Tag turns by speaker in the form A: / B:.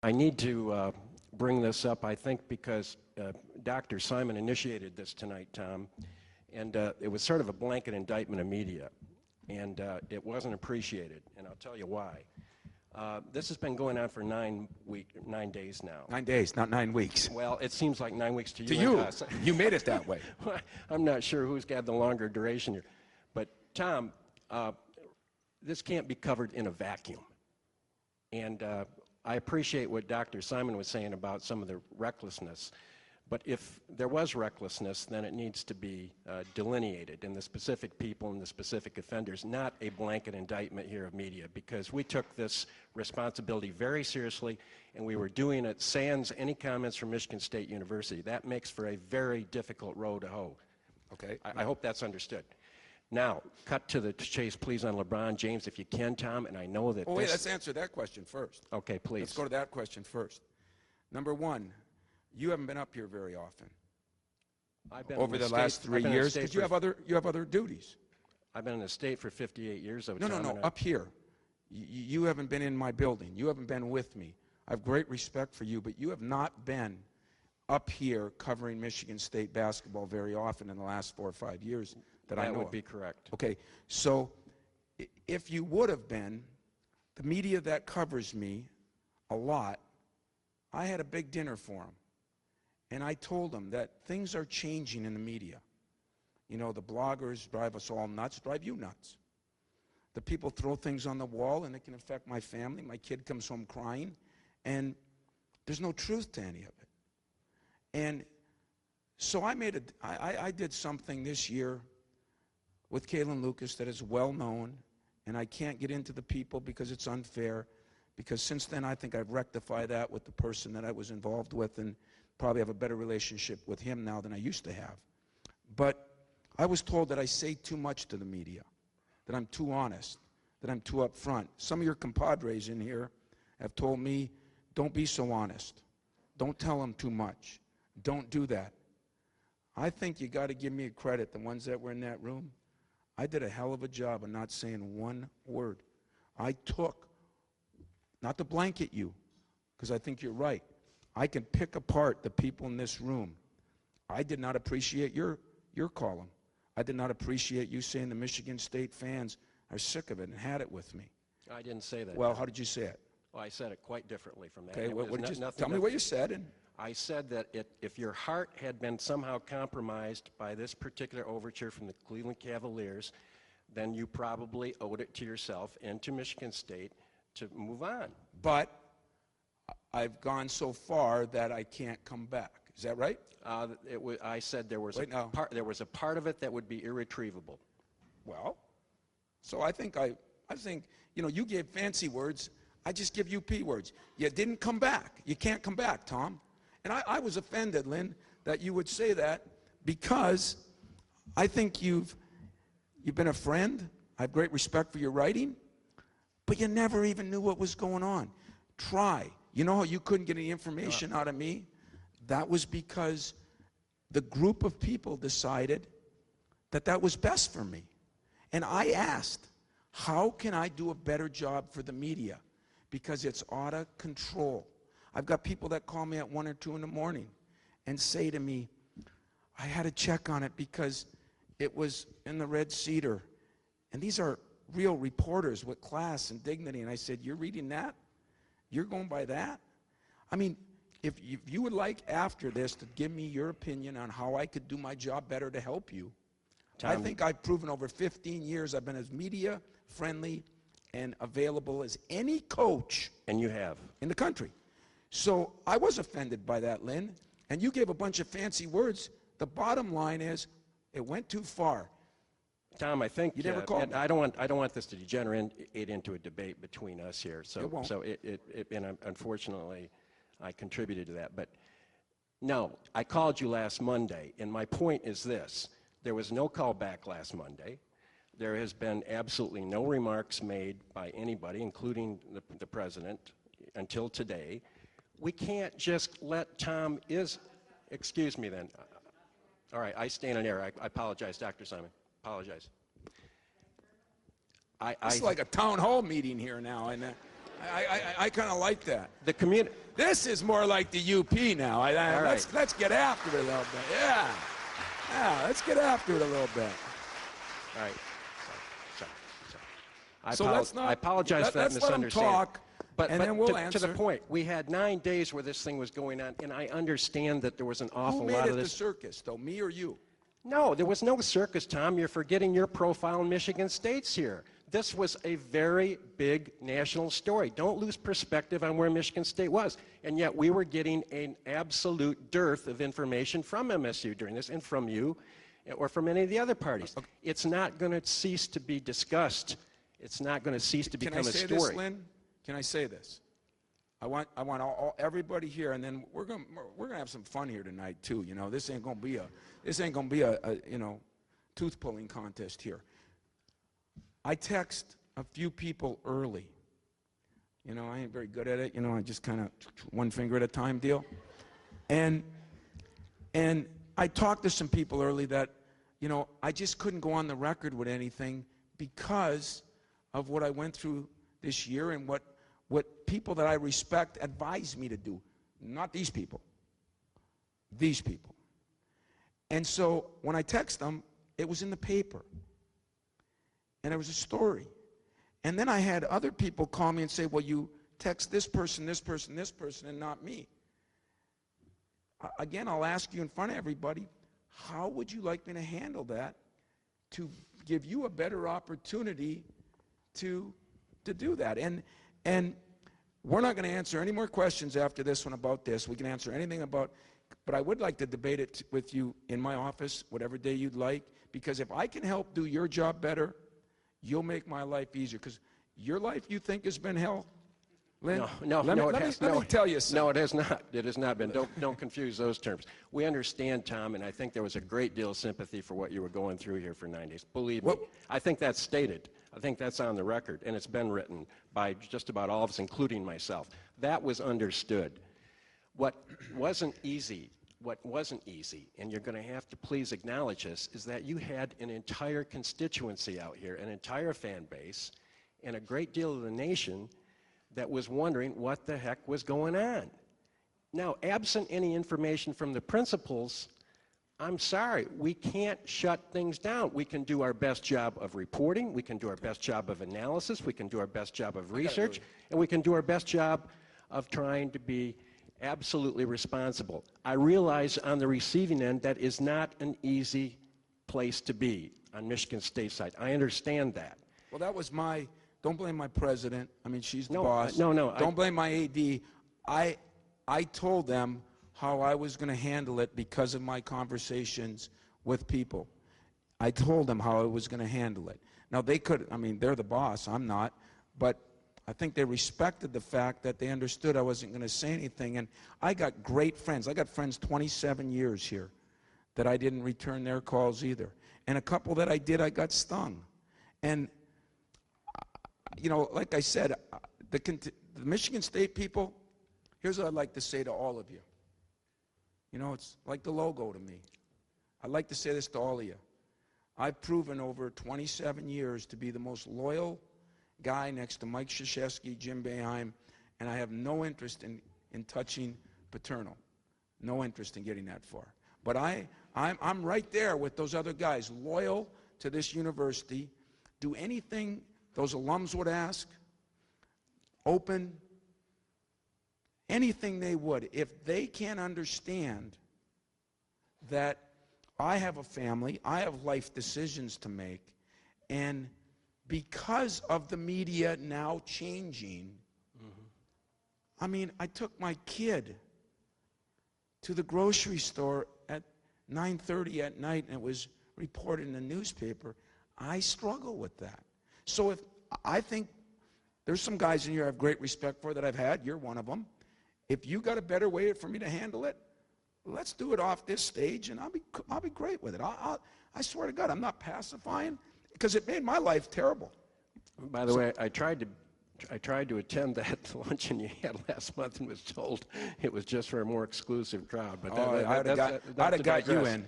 A: I need to bring this up, I think, because Dr. Simon initiated this tonight, Tom, and it was sort of a blanket indictment of media, and it wasn't appreciated, and I'll tell you why. This has been going on for 9 days now.
B: 9 days, not 9 weeks.
A: Well, it seems like 9 weeks to you.
B: To you. You made it that way.
A: I'm not sure who's got the longer duration here. But, Tom, this can't be covered in a vacuum. And I appreciate what Dr. Simon was saying about some of the recklessness. But if there was recklessness, then it needs to be delineated in the specific people and the specific offenders, not a blanket indictment here of media, because we took this responsibility very seriously, and we were doing it sans any comments from Michigan State University. That makes for a very difficult row to hoe.
B: Okay.
A: I hope that's understood. Now, cut to the chase, please, on LeBron James, if you can, Tom, and I know that
B: wait, let's answer that question first.
A: Okay, please.
B: Let's go to that question first. Number one, you haven't been up here very often.
A: I've been
B: over the last 3 years, because you have other duties.
A: I've been in the state for 58 years.
B: No, up here. You haven't been in my building. You haven't been with me. I have great respect for you, but you have not been up here covering Michigan State basketball very often in the last 4 or 5 years that I know of.
A: That would be correct.
B: Okay, so if you would have been, the media that covers me a lot, I had a big dinner for them. And I told them that things are changing in the media. You know, the bloggers drive us all nuts, drive you nuts. The people throw things on the wall, and it can affect my family. My kid comes home crying, and there's no truth to any of it. And so I did something this year with Kalen Lucas that is well known, and I can't get into the people because it's unfair, because since then I think I've rectified that with the person that I was involved with, and probably have a better relationship with him now than I used to have. But I was told that I say too much to the media, that I'm too honest, that I'm too upfront. Some of your compadres in here have told me, don't be so honest. Don't tell them too much. Don't do that. I think you got to give me credit, the ones that were in that room. I did a hell of a job of not saying one word. I took, not to blanket you, because I think you're right, I can pick apart the people in this room. I did not appreciate your column. I did not appreciate you saying the Michigan State fans are sick of it and had it with me.
A: I didn't say that.
B: Well, how did you say it?
A: Well, I said it quite differently from that.
B: Okay, tell me what you said.
A: I said that if your heart had been somehow compromised by this particular overture from the Cleveland Cavaliers, then you probably owed it to yourself and to Michigan State to move on.
B: But I've gone so far that I can't come back. Is that right?
A: I said there was a part of it that would be irretrievable.
B: Well, so I think you know, you gave fancy words. I just give you P words. You didn't come back. You can't come back, Tom. And I was offended, Lynn, that you would say that, because I think you've been a friend. I have great respect for your writing, but you never even knew what was going on. Try. You know how you couldn't get any information out of me? That was because the group of people decided that that was best for me. And I asked, how can I do a better job for the media? Because it's out of control. I've got people that call me at 1 or 2 in the morning and say to me, I had to check on it because it was in the Red Cedar. And these are real reporters with class and dignity. And I said, you're reading that? You're going by that? I mean, if you would like after this to give me your opinion on how I could do my job better to help you, I think I've proven over 15 years I've been as media friendly and available as any coach.
A: And you have.
B: In the country. So I was offended by that, Lynn, and you gave a bunch of fancy words. The bottom line is it went too far.
A: Tom, I think
B: you never called me.
A: I don't want this to degenerate into a debate between us here. So
B: it won't.
A: And unfortunately, I contributed to that. But no, I called you last Monday, and my point is this: there was no call back last Monday. There has been absolutely no remarks made by anybody, including the president, until today. We can't just let Tom excuse me then. All right, I stand in error. I apologize, Dr. Simon. Apologize.
B: It's like a town hall meeting here now. And I kind of like that.
A: The community.
B: This is more like the UP now. Let's get after it a little bit. Yeah, let's get after it a little bit.
A: All right.
B: Sorry.
A: I apologize for that misunderstanding.
B: Let them talk,
A: but
B: then we'll answer.
A: To the point, we had 9 days where this thing was going on, and I understand that there was an awful lot of this.
B: Who made it the circus, though, me or you?
A: No, there was no circus, Tom. You're forgetting your profile in Michigan State's here. This was a very big national story. Don't lose perspective on where Michigan State was. And yet we were getting an absolute dearth of information from MSU during this, and from you, or from any of the other parties. Okay. It's not going to cease to be discussed. It's not going to cease to become a story.
B: Can I say this, Lynn? Can I say this? I want everybody here, and then we're gonna have some fun here tonight too. You know, this ain't gonna be a tooth pulling contest here. I text a few people early. You know, I ain't very good at it. You know, I just kind of one finger at a time deal. And I talked to some people early that, you know, I just couldn't go on the record with anything because of what I went through this year and what people that I respect advised me to do. Not these people. These people. And so when I text them, it was in the paper. And it was a story. And then I had other people call me and say, well, you text this person, this person, this person, and not me. Again, I'll ask you in front of everybody, how would you like me to handle that to give you a better opportunity to do that? And we're not going to answer any more questions after this one about this. We can answer anything about, but I would like to debate it with you in my office, whatever day you'd like, because if I can help do your job better, you'll make my life easier, because your life you think has been hell, Lynn?
A: Let me
B: tell you something.
A: No, it has not. It has not been. Don't confuse those terms. We understand, Tom, and I think there was a great deal of sympathy for what you were going through here for 9 days. Believe me, I think that's stated. I think that's on the record, and it's been written by just about all of us, including myself. That was understood. What wasn't easy, and you're going to have to please acknowledge this, is that you had an entire constituency out here, an entire fan base, and a great deal of the nation that was wondering what the heck was going on. Now, absent any information from the principals, I'm sorry, we can't shut things down. We can do our best job of reporting, we can do our best job of analysis, we can do our best job of research, and we can do our best job of trying to be absolutely responsible. I realize on the receiving end that is not an easy place to be on Michigan State side. I understand that.
B: Well, that was don't blame my president. I mean, she's the boss.
A: No.
B: Don't blame my AD. I told them how I was going to handle it because of my conversations with people. I told them how I was going to handle it. Now, they're the boss. I'm not. But I think they respected the fact that they understood I wasn't going to say anything. And I got great friends. I got friends 27 years here that I didn't return their calls either. And a couple that I did, I got stung. And, you know, like I said, the Michigan State people, here's what I'd like to say to all of you. You know, it's like the logo to me. I'd like to say this to all of you. I've proven over 27 years to be the most loyal guy next to Mike Krzyzewski, Jim Boeheim, and I have no interest in touching Paterno. No interest in getting that far. But I'm right there with those other guys, loyal to this university, do anything those alums would ask, open, anything they would. If they can't understand that I have a family, I have life decisions to make, and because of the media now changing, I mean, I took my kid to the grocery store at 9:30 at night, and it was reported in the newspaper. I struggle with that. So I think there's some guys in here I have great respect for that I've had. You're one of them. If you got a better way for me to handle it, let's do it off this stage, and I'll be great with it. I swear to God, I'm not pacifying, because it made my life terrible.
A: By the way, I tried to attend that luncheon you had last month and was told it was just for a more exclusive crowd. But
B: I'd have got you in.